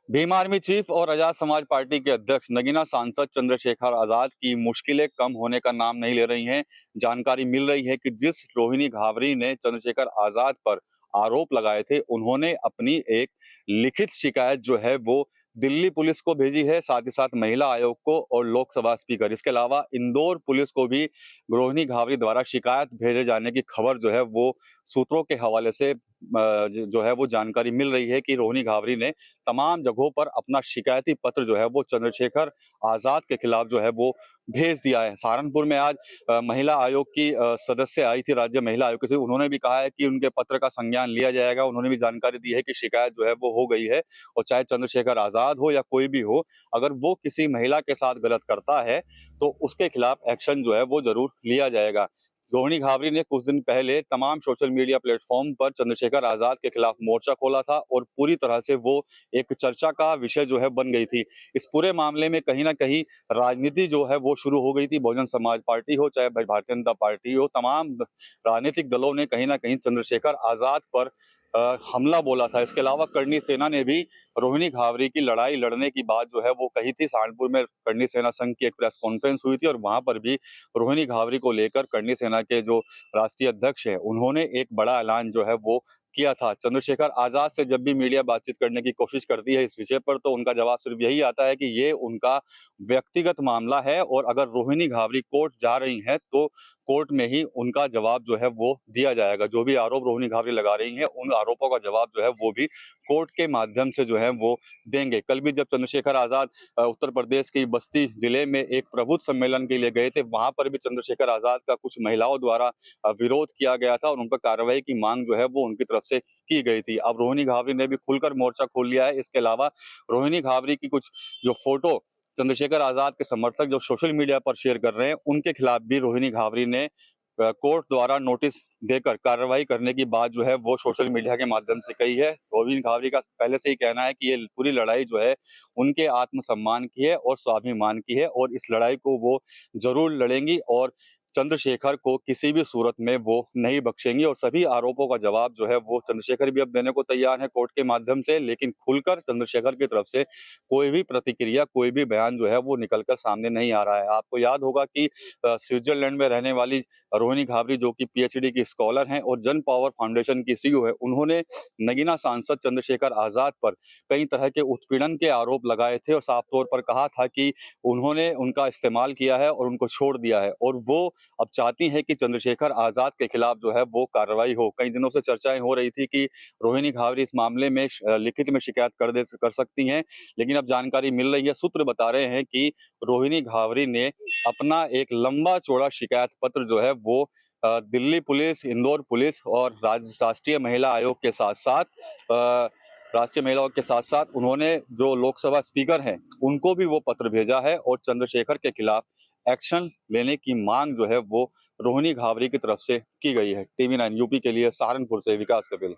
Bhim army chief और Azad Samaj party के अध्यक्ष नगीना सांसद चंद्रशेखर आजाद की मुश्किलें कम होने का नाम नहीं ले रही हैं। जानकारी मिल रही है कि जिस रोहिणी घावरी ने चंद्रशेखर आजाद पर आरोप लगाए थे, उन्होंने अपनी एक लिखित शिकायत जो है वो दिल्ली पुलिस को भेजी है, साथ ही साथ महिला आयोग को और लोकसभा स्पीकर। इसके अलावा इंदौर पुलिस को भी रोहिणी घावरी द्वारा शिकायत भेजे जाने की खबर जो है वो सूत्रों के हवाले से जो है वो जानकारी मिल रही है कि रोहिणी घावरी ने तमाम जगहों पर अपना शिकायती पत्र जो है वो चंद्रशेखर आजाद के खिलाफ जो है वो भेज दिया है। सहारनपुर में आज महिला आयोग की सदस्य आई थी, राज्य महिला आयोग की, उन्होंने भी कहा है कि उनके पत्र का संज्ञान लिया जाएगा। उन्होंने भी जानकारी दी है कि शिकायत जो है वो हो गई है और चाहे चंद्रशेखर आजाद हो या कोई भी हो, अगर वो किसी महिला के साथ गलत करता है तो उसके खिलाफ एक्शन जो है वो जरूर लिया जाएगा। रोहिणी घावरी ने कुछ दिन पहले तमाम सोशल मीडिया प्लेटफॉर्म पर चंद्रशेखर आजाद के खिलाफ मोर्चा खोला था और पूरी तरह से वो एक चर्चा का विषय जो है बन गई थी। इस पूरे मामले में कहीं ना कहीं राजनीति जो है वो शुरू हो गई थी। बहुजन समाज पार्टी हो चाहे भारतीय जनता पार्टी हो, तमाम राजनीतिक दलों ने कहीं ना कहीं चंद्रशेखर आजाद पर हमला बोला था। इसके अलावा करणी सेना ने भी रोहिणी घावरी की लड़ाई लड़ने की बात जो है वो कही थी। सहारनपुर में करणी सेना संघ की एक प्रेस कॉन्फ्रेंस हुई थी और वहां पर भी रोहिणी घावरी को लेकर करणी सेना के जो राष्ट्रीय अध्यक्ष है, उन्होंने एक बड़ा ऐलान जो है वो किया था। चंद्रशेखर आजाद से जब भी मीडिया बातचीत करने की कोशिश करती है इस विषय पर, तो उनका जवाब सिर्फ यही आता है कि ये उनका व्यक्तिगत मामला है और अगर रोहिणी घावरी कोर्ट जा रही हैं तो कोर्ट में ही उनका जवाब जो है वो दिया जाएगा। जो भी आरोप रोहिणी घावरी लगा रही हैं, उन आरोपों का जवाब जो है वो भी कोर्ट के माध्यम से जो है वो देंगे। कल भी जब चंद्रशेखर आजाद उत्तर प्रदेश के बस्ती जिले में एक प्रबुद्ध सम्मेलन के लिए गए थे, वहां पर भी चंद्रशेखर आजाद का कुछ महिलाओं द्वारा विरोध किया गया था और उन पर कार्रवाई की मांग जो है वो उनकी तरफ से की गई थी। अब रोहिणी घावरी ने भी खुलकर मोर्चा खोल लिया है। इसके अलावा रोहिणी घावरी की कुछ जो फोटो चंद्रशेखर आजाद के समर्थक जो सोशल मीडिया पर शेयर कर रहे हैं, उनके खिलाफ भी रोहिणी घावरी ने कोर्ट द्वारा नोटिस देकर कार्रवाई करने की बात जो है वो सोशल मीडिया के माध्यम से कही है। रोहिणी घावरी का पहले से ही कहना है कि ये पूरी लड़ाई जो है उनके आत्मसम्मान की है और स्वाभिमान की है और इस लड़ाई को वो जरूर लड़ेंगी और चंद्रशेखर को किसी भी सूरत में वो नहीं बख्शेंगी और सभी आरोपों का जवाब जो है वो चंद्रशेखर भी अब देने को तैयार है कोर्ट के माध्यम से। लेकिन खुलकर चंद्रशेखर की तरफ से कोई भी प्रतिक्रिया, कोई भी बयान जो है वो निकलकर सामने नहीं आ रहा है। आपको याद होगा कि स्विट्जरलैंड में रहने वाली रोहिणी घावरी जो कि पीएचडी की स्कॉलर हैं और जन पावर फाउंडेशन की सीईओ है, उन्होंने नगीना सांसद चंद्रशेखर आजाद पर कई तरह के उत्पीड़न के आरोप लगाए थे और साफ तौर पर कहा था कि उन्होंने उनका इस्तेमाल किया है और उनको छोड़ दिया है और वो अब चाहती हैं कि चंद्रशेखर आजाद के खिलाफ जो है वो कार्रवाई हो। कई दिनों से चर्चाएं हो रही थी कि रोहिणी घावरी इस मामले में लिखित में शिकायत कर सकती हैं, लेकिन अब जानकारी मिल रही है, सूत्र बता रहे हैं कि रोहिणी घावरी ने अपना एक लंबा चौड़ा शिकायत पत्र जो है वो दिल्ली पुलिस, इंदौर पुलिस और राष्ट्रीय महिला आयोग के साथ साथ राष्ट्रीय महिला आयोग के साथ साथ उन्होंने जो लोकसभा स्पीकर हैं उनको भी वो पत्र भेजा है और चंद्रशेखर के खिलाफ एक्शन लेने की मांग जो है वो रोहिणी घावरी की तरफ से की गई है। टीवी 9 यूपी के लिए सहारनपुर से विकास कपिल।